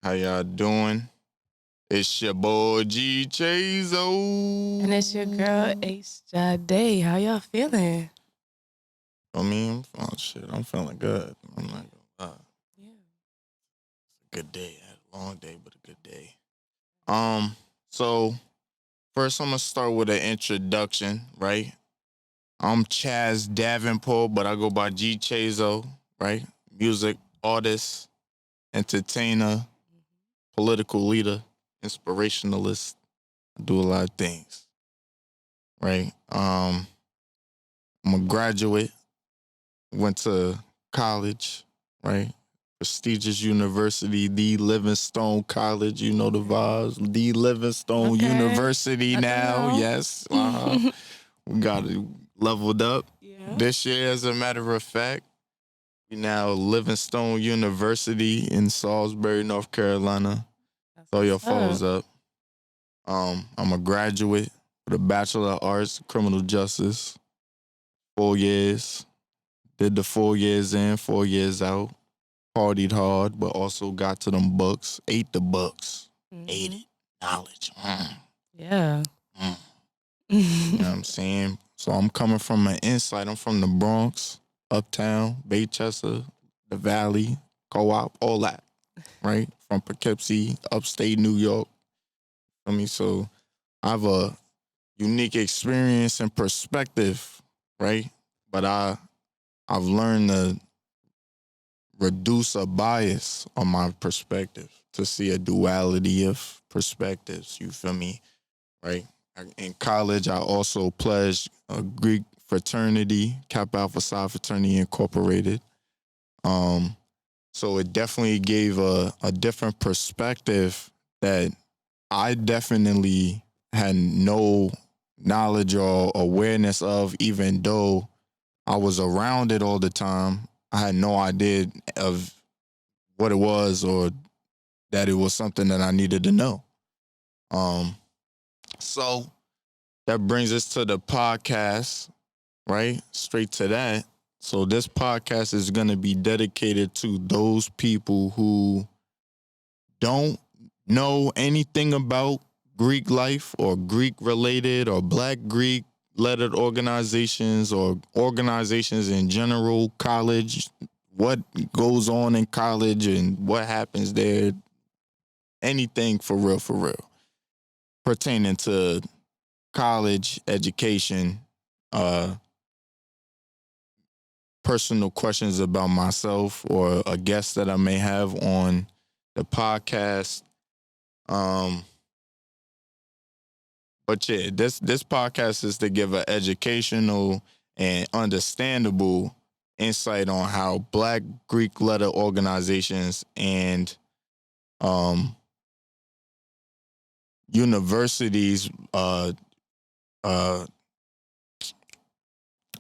How y'all doing? It's your boy G Chazo. And it's your girl H Day. How y'all feeling? I'm feeling good. I'm not gonna lie. Yeah. Good day. I had a long day, but a good day. So first I'm gonna start with an introduction, right? I'm Chaz Davenport, but I go by G Chazo, right? Music artist, entertainer, political leader, inspirationalist. I do a lot of things, right? I'm a graduate, went to college, right? Prestigious university, the Livingstone College, you know the vibes. The Livingstone Okay. University now, yes. We got it leveled up. Yeah. This year, as a matter of fact, we now Livingstone University in Salisbury, North Carolina. Throw your phones up. I'm a graduate with a Bachelor of Arts, Criminal Justice, 4 years. Did the 4 years in, 4 years out. Partied hard, but also got to them books. Ate the books. Ate it. Knowledge. Yeah. You know what I'm saying? So I'm coming from an insight. I'm from the Bronx, Uptown, Baychester, the Valley, Co-op, all that, right? From Poughkeepsie, upstate New York. So I have a unique experience and perspective, right? But I've learned to reduce a bias on my perspective to see a duality of perspectives. You feel me? Right? In college, I also pledged a Greek fraternity, Kappa Alpha Psi Fraternity Incorporated. So it definitely gave a different perspective that I definitely had no knowledge or awareness of, even though I was around it all the time. I had no idea of what it was or that it was something that I needed to know. So that brings us to the podcast, right? Straight to that. So this podcast is going to be dedicated to those people who don't know anything about Greek life or Greek related or Black Greek lettered organizations or organizations in general, college, what goes on in college and what happens there, anything for real, pertaining to college, education, personal questions about myself or a guest that I may have on the podcast. But yeah, this podcast is to give an educational and understandable insight on how Black Greek letter organizations and universities uh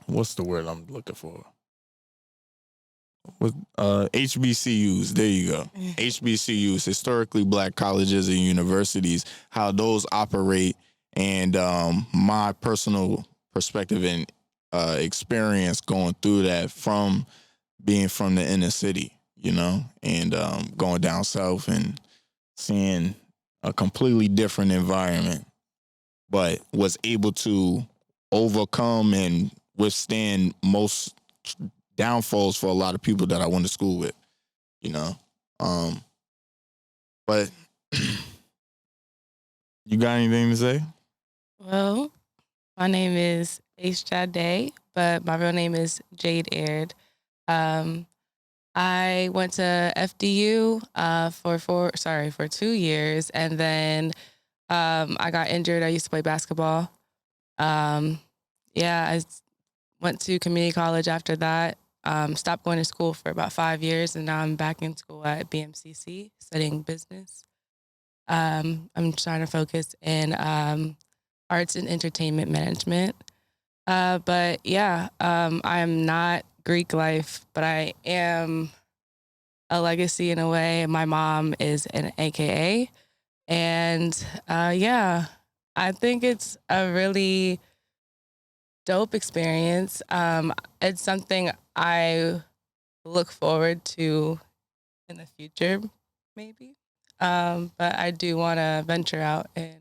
what's the word I'm looking for? With HBCUs, there you go. HBCUs, historically Black colleges and universities, how those operate, and my personal perspective and experience going through that from being from the inner city, and going down south and seeing a completely different environment, but was able to overcome and withstand most downfalls for a lot of people that I went to school with, you know. But you got anything to say? Well, my name is H Day, but my real name is Jade Aird. I went to FDU for 2 years, and then I got injured. I used to play basketball. I went to community college after that. Stopped going to school for about 5 years, and now I'm back in school at BMCC studying business. I'm trying to focus in arts and entertainment management. But yeah, I am not Greek life, but I am a legacy in a way. My mom is an AKA. And I think it's a really dope experience. It's something I look forward to in the future, maybe. But I do want to venture out and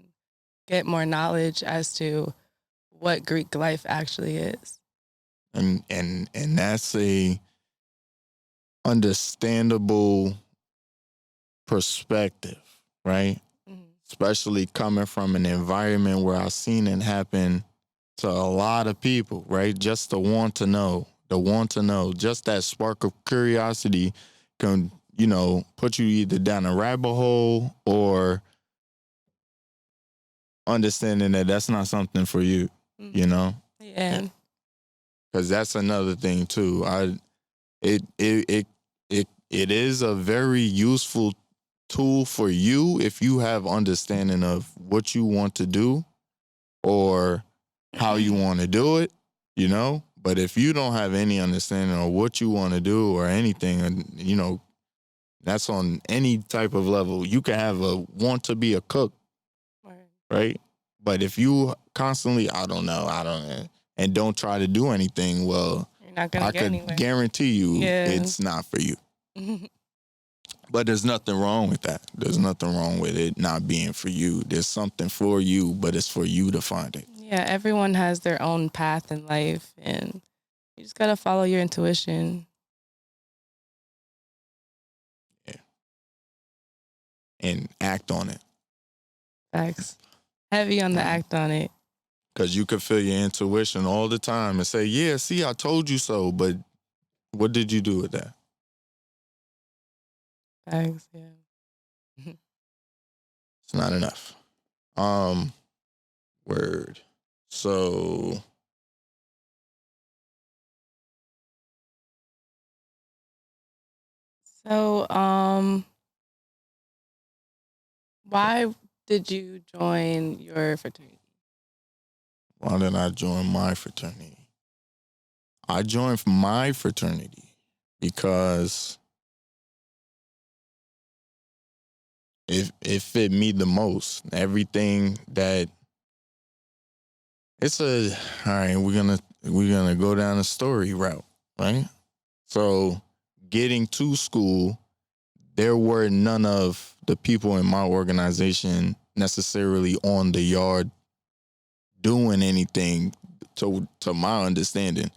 get more knowledge as to what Greek life actually is. And that's a understandable perspective, right? Mhm. Especially coming from an environment where I've seen it happen to a lot of people, right? Just the want to know, just that spark of curiosity can, put you either down a rabbit hole or understanding that that's not something for you, you Mhm. know? Yeah. Because that's another thing too. It is a very useful tool for you if you have understanding of what you want to do or how you want to do it, But if you don't have any understanding of what you want to do or anything, and that's on any type of level. You can have a want to be a cook, Right. right? But if you constantly, I don't know, and don't try to do anything, well, You're not gonna I get could anywhere. guarantee you Yeah. it's not for you. But there's nothing wrong with that. There's nothing wrong with it not being for you. There's something for you, but it's for you to find it. Yeah, everyone has their own path in life, and you just gotta follow your intuition. Yeah. And act on it. Facts. Heavy on the act on it. Because you could feel your intuition all the time and say, yeah, see, I told you so. But what did you do with that? Facts, yeah. It's not enough. Word. So So, why did you join your fraternity? why did I join my fraternity? I joined my fraternity because it fit me the most. Everything that it's a all right, we're gonna go down the story route, right? So getting to school, there were none of the people in my organization necessarily on the yard doing anything to my understanding,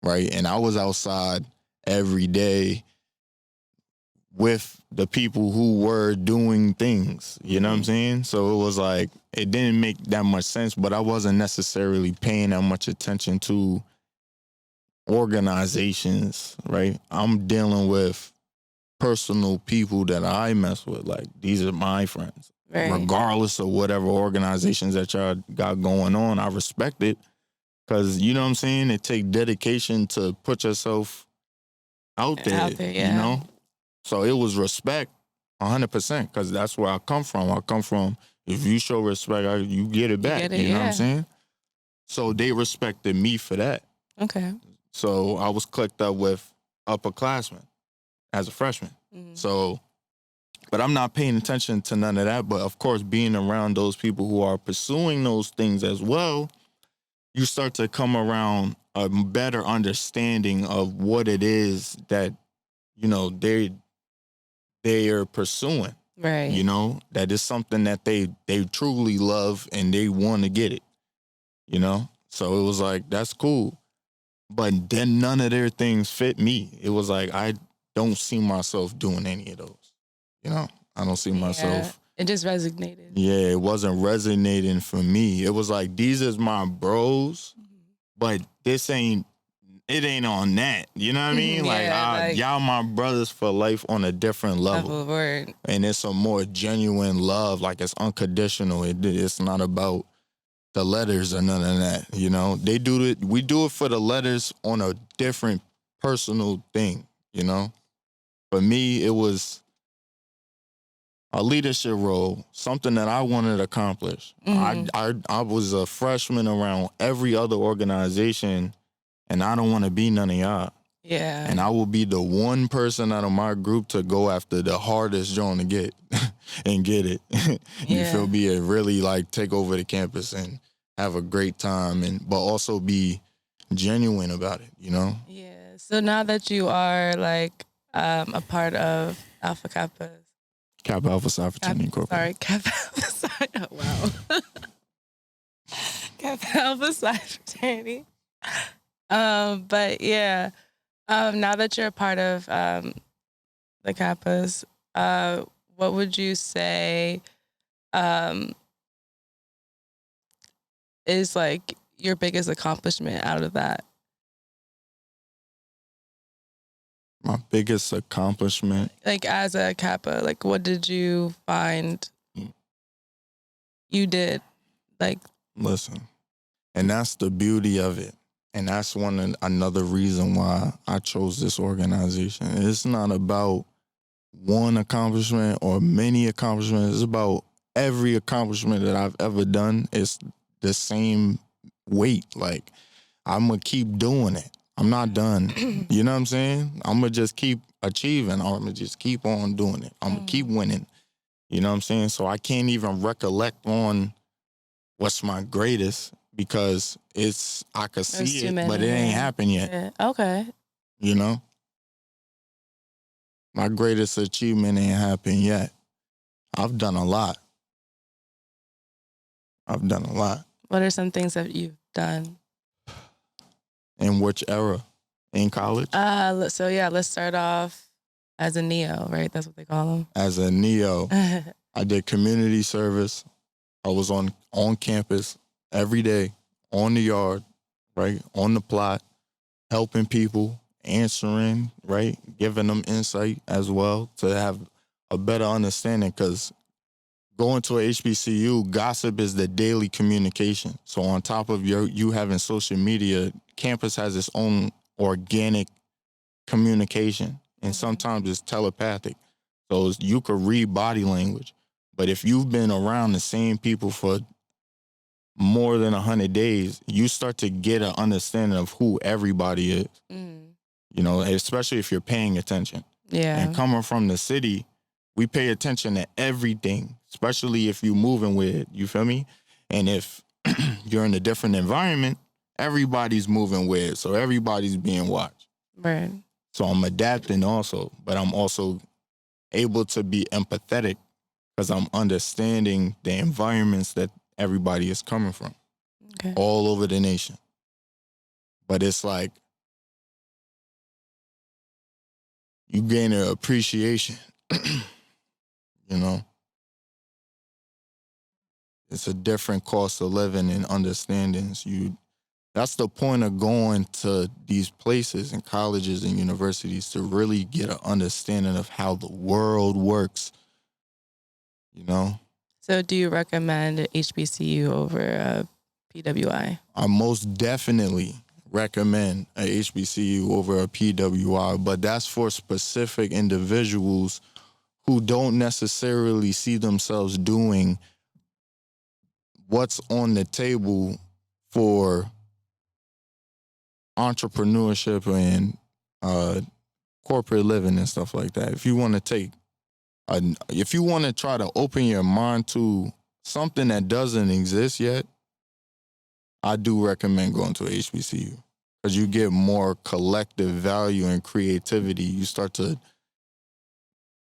right? And I was outside every day with the people who were doing things, you know what I'm saying? So it was like it didn't make that much sense, but I wasn't necessarily paying that much attention to organizations, right? I'm dealing with personal people that I mess with. Like, these are my friends. Right. Regardless of whatever organizations that y'all got going on, I respect it. Cause you know what I'm saying? It takes dedication to put yourself out there, Out there, yeah. So it was respect 100% because that's where I come from. I come from, if you show respect, you get it back. get it, you know what yeah. I'm saying? So they respected me for that. Okay. So I was clicked up with upperclassmen as a freshman. Mhm. So, but I'm not paying attention to none of that. But of course, being around those people who are pursuing those things as well, you start to come around a better understanding of what it is that, they are pursuing. Right. That is something that they truly love and they want to get it. So it was like, that's cool. But then none of their things fit me. It was like, I don't see myself doing any of those. I don't see myself. It just resonated. Yeah, it wasn't resonating for me. It was like, these is my bros, but it ain't on that. You know what I mean? Yeah, y'all my brothers for life on a different level. Word. And it's a more genuine love. Like, it's unconditional. It's not about the letters or none of that. They do it. We do it for the letters on a different personal thing. For me, it was a leadership role, something that I wanted to accomplish. I was a freshman around every other organization, and I don't want to be none of y'all. Yeah. And I will be the one person out of my group to go after the hardest joint to get and get it. You feel me? And really take over the campus and have a great time, but also be genuine about it, Yeah. So now that you are a part of Alpha Kappa, Kappa Alpha Psi Fraternity Incorporated. Sorry, Kappa Alpha Psi. Oh, wow. Kappa Alpha Psi Fraternity. But yeah, now that you're a part of the Kappas, what would you say is like your biggest accomplishment out of that? My biggest accomplishment, Like as a Kappa, like what did you find you did? Like, listen, and that's the beauty of it. And that's another reason why I chose this organization. It's not about one accomplishment or many accomplishments. It's about every accomplishment that I've ever done. It's the same weight. Like, I'm going to keep doing it. I'm not done. You know what I'm saying? I'm going to just keep achieving. I'm going to just keep on doing it. I'm going to keep winning. You know what I'm saying? So I can't even recollect on what's my greatest because I could see it, but it ain't happened yet. Yeah. Okay. You know? My greatest achievement ain't happened yet. I've done a lot. What are some things that you've done? In which era? In college? So yeah, let's start off as a neo, right? That's what they call them. As a neo, I did community service. I was on campus every day, on the yard, right? On the plot, helping people, answering, right? Giving them insight as well to have a better understanding because going to a HBCU, gossip is the daily communication. So on top of you having social media, campus has its own organic communication, and sometimes it's telepathic. So you could read body language, but if you've been around the same people for more than 100 days, you start to get an understanding of who everybody is. You know, especially if you're paying attention. Yeah. And coming from the city, we pay attention to everything, especially if you're moving with, you feel me? And if you're in a different environment, everybody's moving with, so everybody's being watched. Right. So I'm adapting also, but I'm also able to be empathetic because I'm understanding the environments that everybody is coming from all over the nation. But it's like you gain an appreciation, you know? It's a different cost of living and understandings. That's the point of going to these places and colleges and universities, to really get an understanding of how the world works, you know? So do you recommend HBCU over PWI? I most definitely recommend a HBCU over a PWI, but that's for specific individuals who don't necessarily see themselves doing what's on the table for entrepreneurship and corporate living and stuff like that. If you want to try to open your mind to something that doesn't exist yet, I do recommend going to HBCU because you get more collective value and creativity. You start to,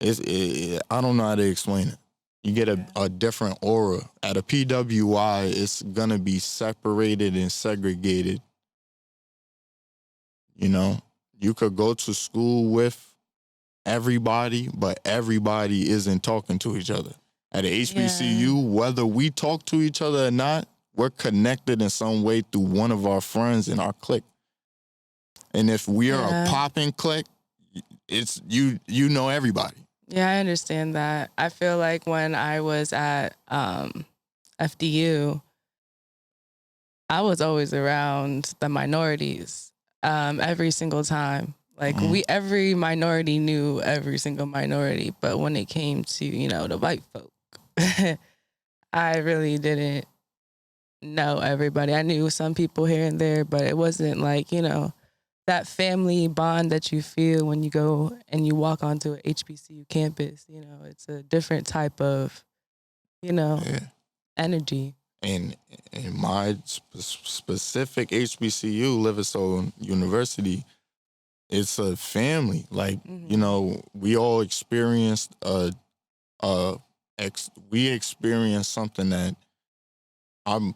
I don't know how to explain it. You get a different aura. At a PWI, it's going to be separated and segregated. You know, you could go to school with everybody, but everybody isn't talking to each other. At a HBCU, whether we talk to each other or not, we're connected in some way through one of our friends in our clique. And if we are a popping clique, it's you know everybody. Yeah, I understand that. I feel like when I was at FDU, I was always around the minorities every single time. Like every minority knew every single minority, but when it came to, the white folk, I really didn't know everybody. I knew some people here and there, but it wasn't like, that family bond that you feel when you go and you walk onto an HBCU campus. It's a different type of, energy. And in my specific HBCU, Livingstone University, it's a family. Like, we all experienced a we experienced something that I'm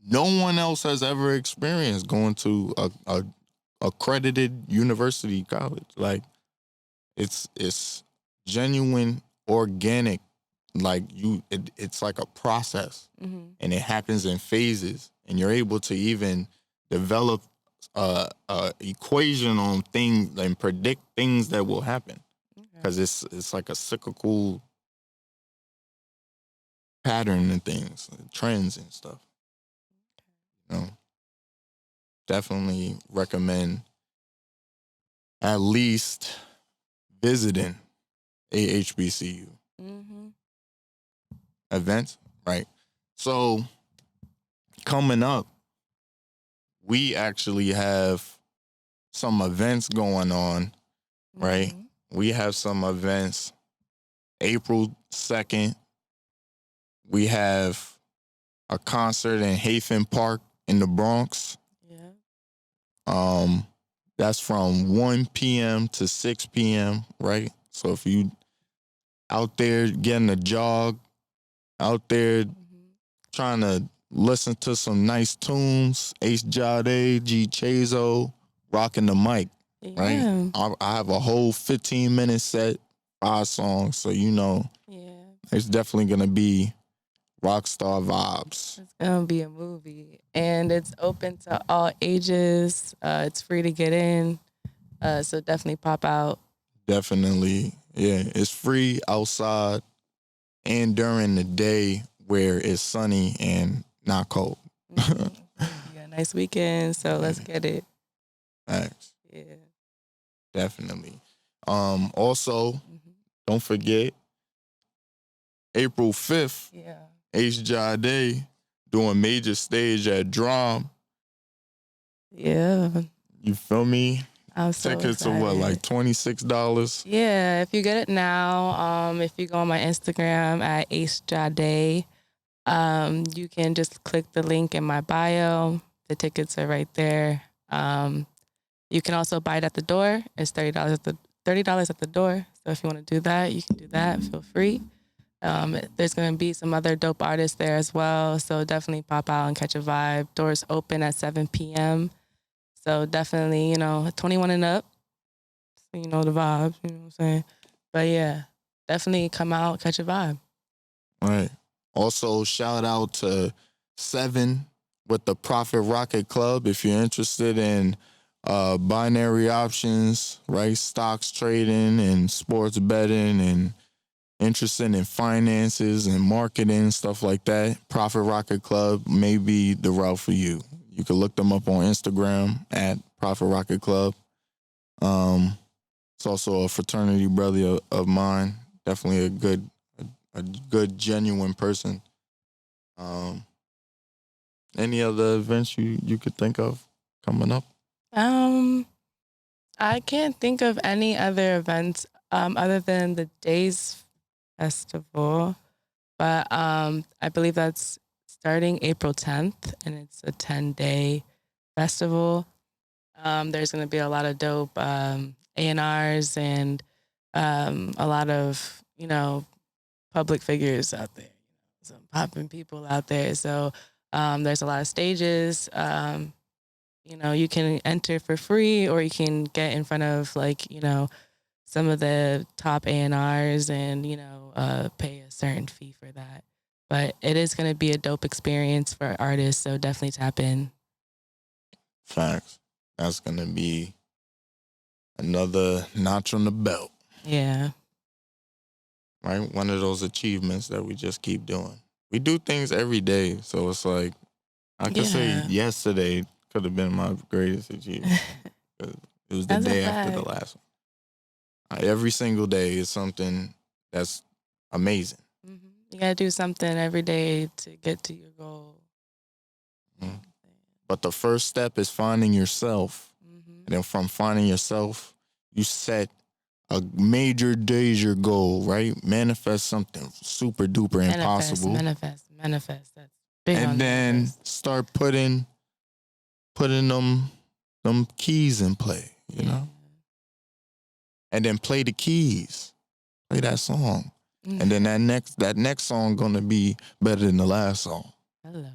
no one else has ever experienced, going to a accredited university college. Like it's genuine, organic. Like it's like a process, and it happens in phases, and you're able to even develop a equation on things and predict things that will happen, because it's like a cyclical pattern and things, trends and stuff. You know, definitely recommend at least visiting a HBCU events, right? So coming up, we actually have some events going on, right? We have some events. April 2nd, we have a concert in Hafen Park in the Bronx. That's from 1 p.m. to 6 p.m., right? So if you out there getting a jog, out there trying to listen to some nice tunes, Ace Jade, G Chazo, rocking the mic, right? I have a whole 15-minute set, 5 songs, so you know it's definitely going to be rock star vibes. It's gonna be a movie, and it's open to all ages. It's free to get in, so definitely pop out. Definitely, yeah. It's free outside and during the day where it's sunny and not cold. Yeah, nice weekend, so let's get it. Thanks. Yeah, definitely. Also, don't forget April 5th. Ace Jade doing major stage at Drum. Yeah. You feel me? I'm so Tickets excited. are what, like $26? Yeah, if you get it now, if you go on my Instagram at Ace Jade, you can just click the link in my bio. The tickets are right there. You can also buy it at the door. It's $30 at the door. So if you want to do that, you can do that. Feel free. There's going to be some other dope artists there as well. So definitely pop out and catch a vibe. Doors open at 7 p.m. So definitely, 21 and up. So you know the vibes, you know what I'm saying? But yeah, definitely come out, catch a vibe. All right. Also, shout out to Seven with the Profit Rocket Club if you're interested in binary options, right? Stocks trading and sports betting, and interested in finances and marketing, stuff like that. Profit Rocket Club may be the route for you. You can look them up on Instagram at Profit Rocket Club. It's also a fraternity brother of mine. Definitely a good, genuine person. Any other events you could think of coming up? I can't think of any other events other than the Days Festival, but I believe that's starting April 10th, and it's a 10-day festival. There's going to be a lot of dope A&Rs and a lot of, public figures out there, some popping people out there. So there's a lot of stages. You can enter for free, or you can get in front of some of the top A&Rs and pay a certain fee for that. But it is going to be a dope experience for artists, so definitely tap in. Facts. That's going to be another notch on the belt. Yeah. Right? One of those achievements that we just keep doing. We do things every day, so it's like, I could say yesterday could have been my greatest achievement. It was the day after the last one. Every single day is something that's amazing. You got to do something every day to get to your goal. But the first step is finding yourself. And then from finding yourself, you set a major deja goal, right? Manifest something super duper impossible. Manifest. That's big. And then start putting them keys in play, you know? And then play the keys. Play that song. And then that next song gonna be better than the last song. Hello.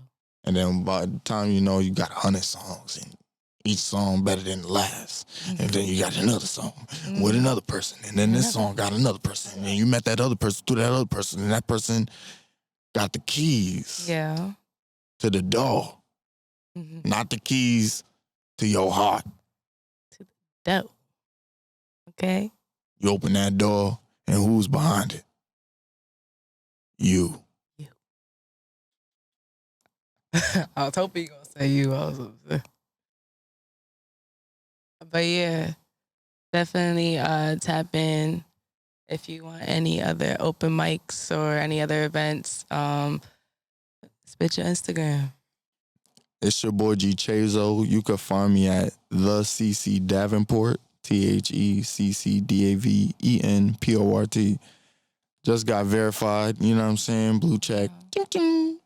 And then by the time you know, you got 100 songs and each song better than the last. And then you got another song with another person. And then this song got another person. And then you met that other person through that other person. And that person got the keys to the door. Not the keys to your heart. To the door. Okay. You open that door and who's behind it? You. I was hoping you were going to say you. But yeah, definitely tap in if you want any other open mics or any other events. Spit your Instagram. It's your boy G Chazo. You can find me at the CC Davenport, TheCCDavenport. Just got verified. You know what I'm saying? Blue check. Blue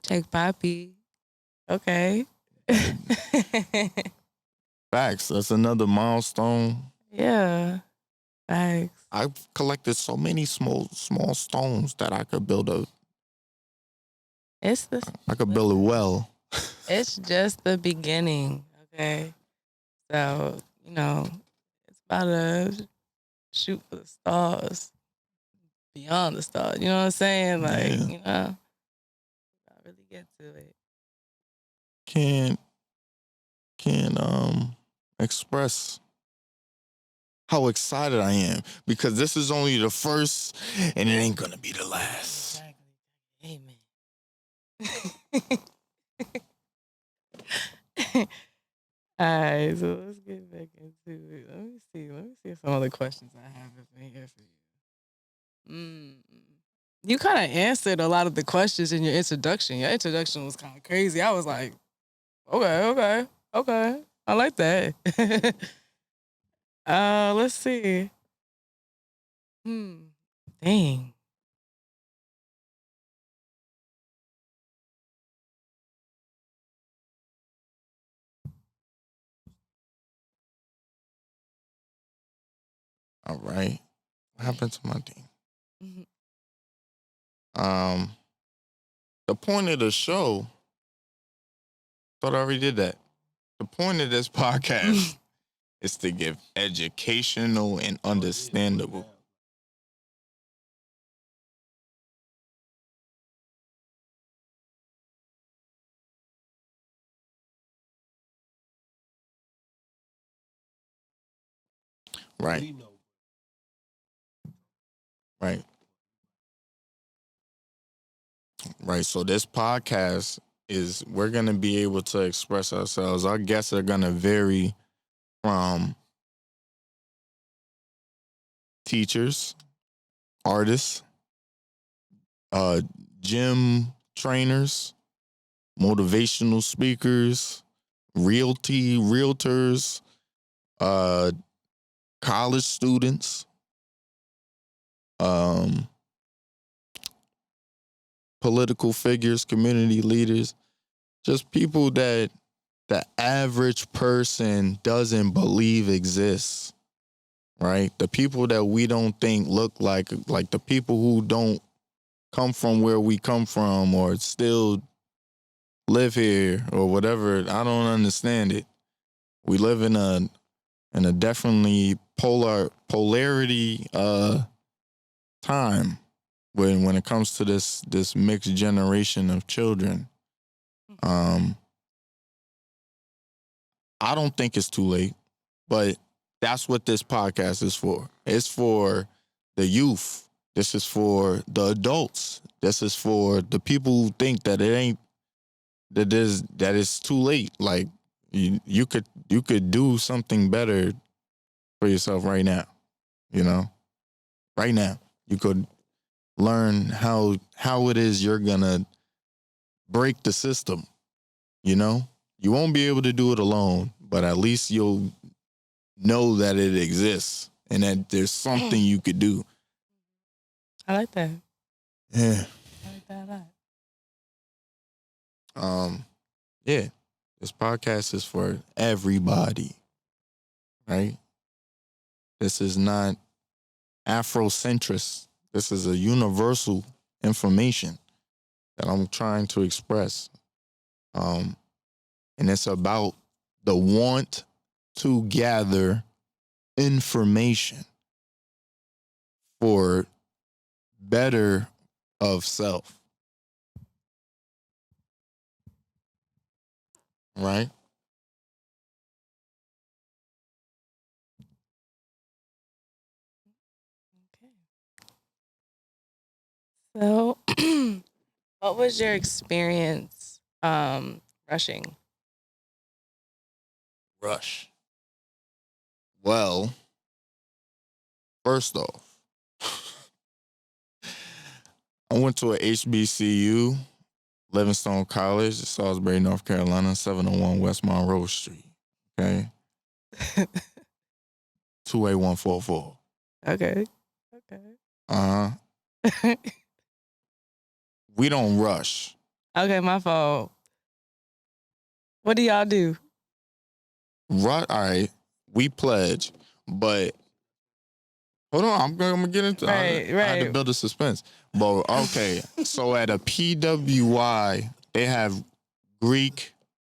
check, Poppy. Okay. Facts. That's another milestone. Yeah. Facts. I've collected so many small stones that I could build I could build a well. It's just the beginning. Okay. So, it's about to shoot for the stars. Beyond the stars. You know what I'm saying? Like, I really get to it. Can't express how excited I am because this is only the first and it ain't gonna be the last. Exactly. Amen. All right, so let's get back into it. Let me see some other questions I have in here for you. You kind of answered a lot of the questions in your introduction. Your introduction was kind of crazy. I was like, okay. I like that. Let's see. Dang. All right. What happened to my thing? The point of the show, thought I already did that. The point of this podcast is to give educational and understandable. Right. Right. Right. So this podcast is we're gonna be able to express ourselves. Our guests are gonna vary from teachers, artists, gym trainers, motivational speakers, realtors, college students, political figures, community leaders, just people that the average person doesn't believe exists, right? The people that we don't think look like the people who don't come from where we come from or still live here or whatever. I don't understand it. We live in a definitely polarity time when it comes to this mixed generation of children. I don't think it's too late, but that's what this podcast is for. It's for the youth. This is for the adults. This is for the people who think that it ain't that it's too late. Like you could do something better for yourself right now. Right now you could learn how it is you're gonna break the system. You won't be able to do it alone, but at least you'll know that it exists and that there's something you could do. I like that. Yeah. I like that a lot. Yeah. This podcast is for everybody, right? This is not Afrocentrist. This is a universal information that I'm trying to express. And it's about the want to gather information for better of self. Right? So, what was your experience rushing? Rush. Well, first off, I went to a HBCU, Livingstone College, Salisbury, North Carolina, 701 West Monroe Street. Okay. 28144. Okay. Uh huh. We don't rush. Okay, my fault. What do y'all do? All right. We pledge, but hold on. I'm gonna get into. Right. I had to build a suspense. But okay, so at a PWI, they have Greek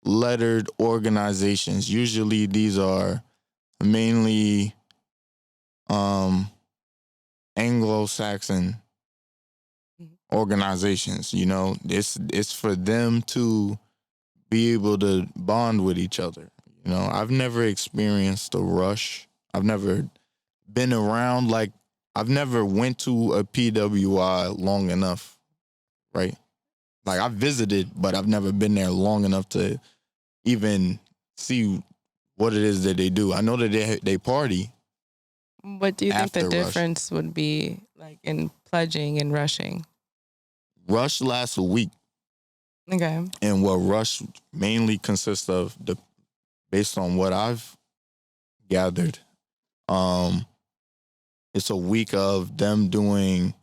lettered organizations. Usually, these are mainly Anglo-Saxon organizations. You know, it's for them to be able to bond with each other. You know, I've never experienced a rush. I've never been around, like, I've never went to a PWI long enough, right? Like, I visited, but I've never been there long enough to even see what it is that they do. I know that they party. What do you think the After rush. difference would be, like, in pledging and rushing? Rush lasts a week. Okay. And what rush mainly consists of, based on what I've gathered, it's a week of them doing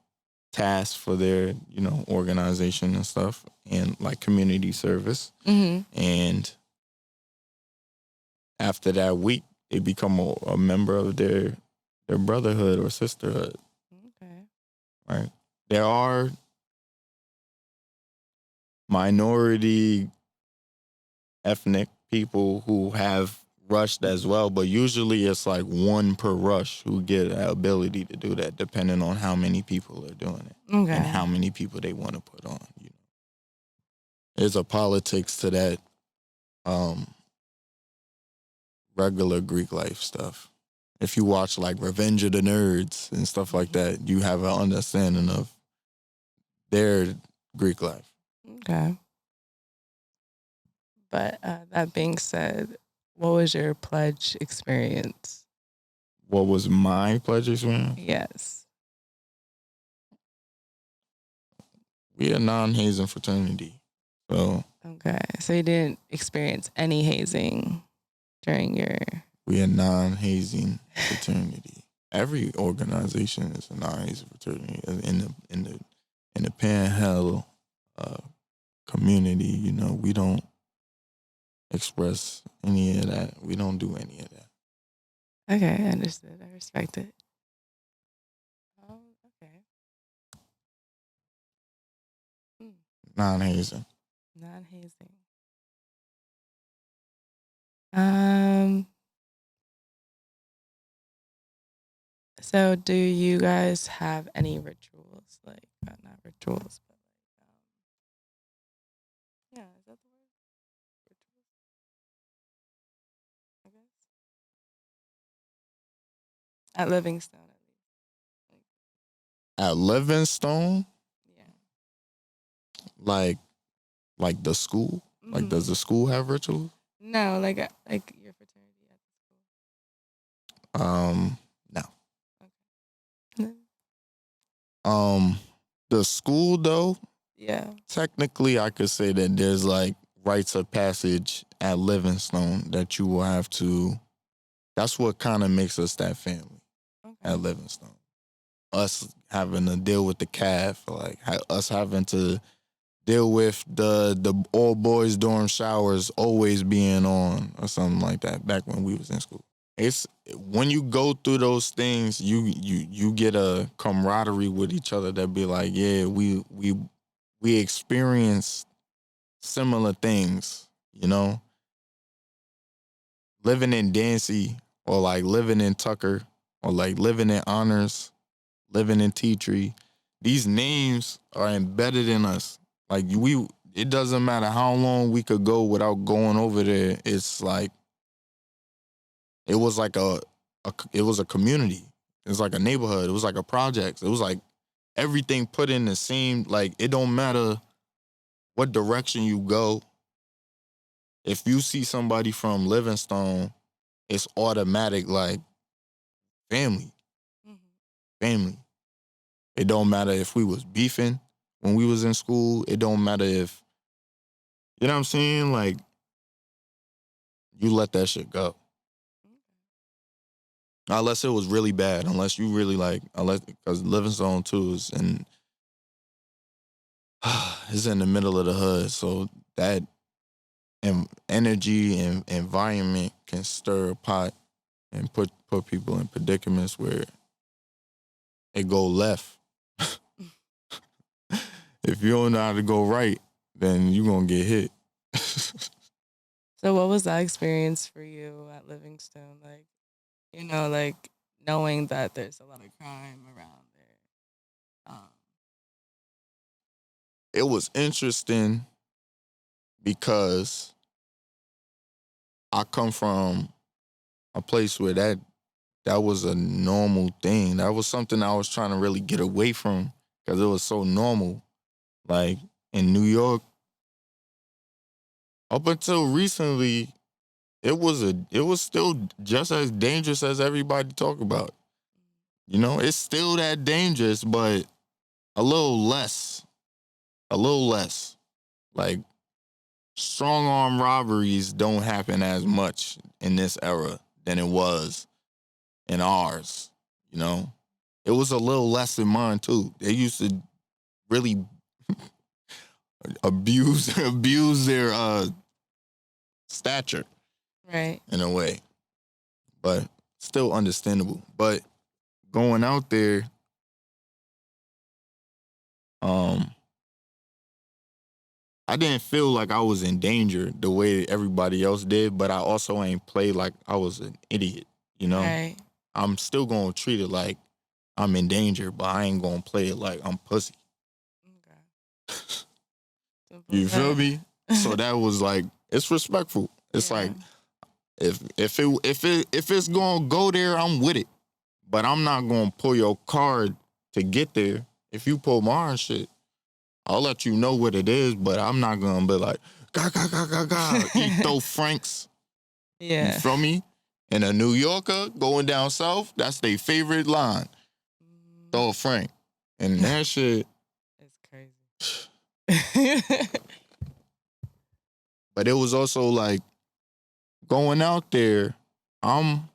tasks for their, organization and stuff, and like community service. Mm-hmm. And after that week, they become a member of their brotherhood or sisterhood. Okay. Right. There are minority ethnic people who have rushed as well, but usually it's like one per rush who get the ability to do that, depending on how many people are doing it. Okay. And how many people they want to put on. There's a politics to that regular Greek life stuff. If you watch like Revenge of the Nerds and stuff like that, you have an understanding of their Greek life. Okay. But that being said, what was your pledge experience? What was my pledge experience? Yes. We're a non-hazing fraternity. So Okay. So you didn't experience any hazing during your... we're a non-hazing fraternity. Every organization is a non-hazing fraternity. In the Panhandle community, we don't express any of that. We don't do any of that. Okay, understood. I respect it. Okay. Non-hazing. Non-hazing. So do you guys have any rituals? Like, not rituals, but like, yeah, is that the word? Rituals, I guess. At Livingstone, at least. At Livingstone, Yeah. like the school? Like, does the school have rituals? No, like your fraternity at the school. No. Okay. The school though, Yeah. technically I could say that there's like rites of passage at Livingstone that you will have to. That's what kind of makes us that family at Livingstone. Us having to deal with the calf, like us having to deal with the all boys dorm showers always being on or something like that back when we was in school. it's when you go through those things, you get a camaraderie with each other that be like, yeah, we experience similar things, you know. Living in Dancy or like living in Tucker or like living in Honors, living in Tea Tree, these names are embedded in us. Like it doesn't matter how long we could go without going over there. It's like it was like it was a community. It was like a neighborhood. It was like a project. It was like everything put in the same. Like it don't matter what direction you go. If you see somebody from Livingstone, it's automatic like family, family. It don't matter if we was beefing when we was in school. It don't matter if, you know what I'm saying? Like, you let that shit go. Unless it was really bad. Unless you really like, because Livingstone too is it's in the middle of the hood. So that energy and environment can stir a pot and put people in predicaments where it go left. If you don't know how to go right, then you gonna get hit. So what was that experience for you at Livingstone? Like, like knowing that there's a lot of crime around there. It was interesting because I come from a place where that was a normal thing. That was something I was trying to really get away from because it was so normal. Like in New York, up until recently, it was still just as dangerous as everybody talk about. You know, it's still that dangerous, but a little less. A little less. Like strong arm robberies don't happen as much in this era than it was in ours. You know, it was a little less in mine too. They used to really abuse their stature, Right. in a way, but still understandable. But going out there, um, I didn't feel like I was in danger the way everybody else did, but I also ain't played like I was an idiot, you know? Right. I'm still gonna treat it like I'm in danger, but I ain't gonna play it like I'm pussy. Okay. You feel me? So that was like, it's respectful. It's like if it's gonna go there, I'm with it. But I'm not gonna pull your card to get there. If you pull mine shit, I'll let you know what it is, but I'm not gonna be like, eat throw Franks. You feel me? And a New Yorker going down south, that's their favorite line. Throw a Frank. And that shit. It's crazy. But it was also like going out there, I'm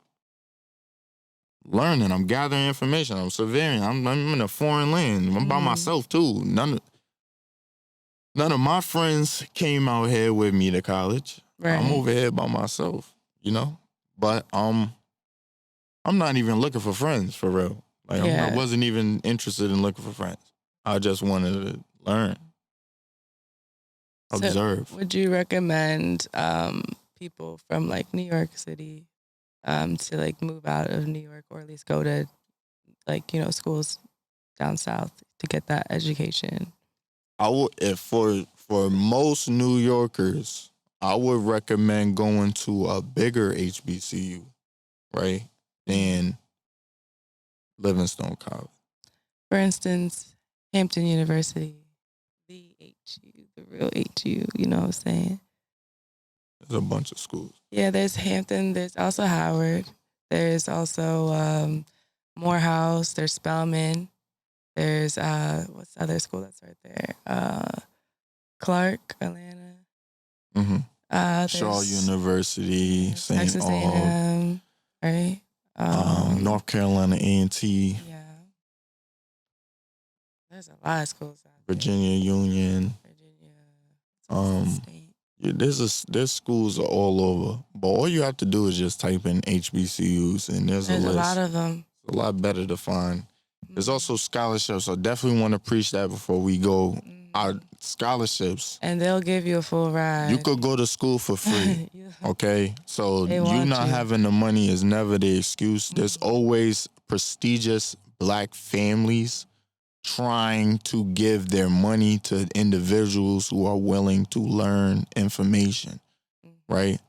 learning, I'm gathering information, I'm surveying, I'm in a foreign land. I'm by myself too. None of my friends came out here with me to college. Right. I'm over here by myself, you know? But I'm not even looking for friends for real. Like I wasn't even interested in looking for friends. I just wanted to learn, observe. So would you recommend people from like New York City to like move out of New York or at least go to like, schools down south to get that education? I would, if for most New Yorkers, I would recommend going to a bigger HBCU, right, than Livingstone College. For instance, Hampton University, the HU, the real HU, you know what I'm saying? There's a bunch of schools. Yeah, there's Hampton, there's also Howard, there's also Morehouse, there's Spelman, there's, what's the other school that's right there? Clark, Atlanta. Mm-hmm. Shaw University, St. A&M, right? North Carolina A&T. Yeah. There's a lot of schools out Virginia there. Union. Virginia. State. There's schools all over, but all you have to do is just type in HBCUs, and there's a There's a lot list. of them. It's a lot better to find. There's also scholarships, so definitely want to preach that before we go. Our scholarships, And they'll give you a full ride. you could go to school for free. Okay, so They you want not you. having the money is never the excuse. There's always prestigious Black families trying to give their money to individuals who are willing to learn information, right?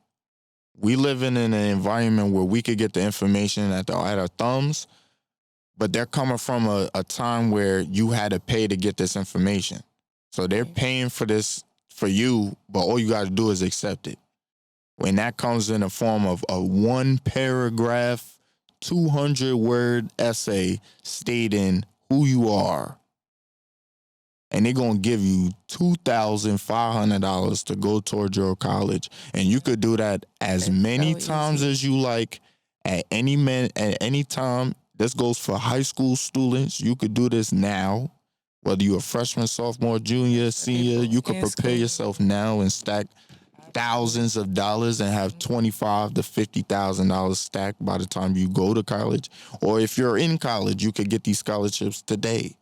We live in an environment where we could get the information at our thumbs, but they're coming from a time where you had to pay to get this information. So they're paying for this for you, but all you got to do is accept it. When that comes in the form of a 1 paragraph, 200-word essay stating who you are, and they're going to give you $2,500 to go towards your college. And you could do that as many times as you like at any time. This goes for high school students. You could do this now, whether you're a freshman, sophomore, junior, senior. You could prepare yourself now and stack thousands of dollars and have $25,000 to $50,000 stacked by the time you go to college. Or if you're in college, you could get these scholarships today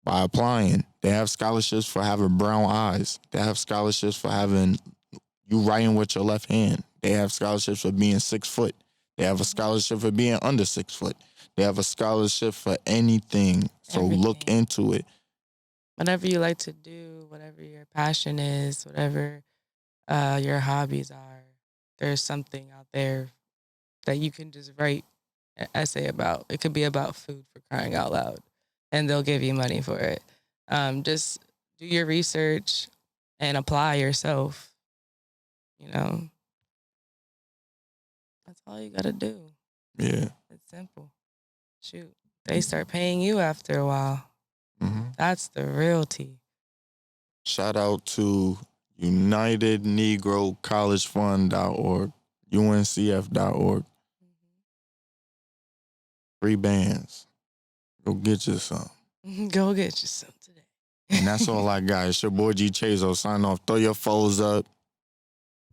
by applying. They have scholarships for having brown eyes. They have scholarships for having you writing with your left hand. They have scholarships for being 6 foot. They have a scholarship for being under 6 foot. They have a scholarship for anything. So look into it. Whatever you like to do, whatever your passion is, whatever your hobbies are, there's something out there that you can just write an essay about. It could be about food, for crying out loud, and they'll give you money for it. Just do your research and apply yourself. You know, that's all you gotta do. Yeah. It's simple. Shoot, they start paying you after a while. That's the real tea. Shout out to UnitedNegroCollegeFund.org, UNCF.org. Free bands. Go get you some. Go get you some today. And that's all I got. It's your boy G Chazo. Sign off. Throw your foes up.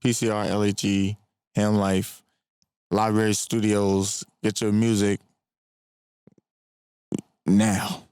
PCR, LHE, Ham Life, Library Studios. Get your music now.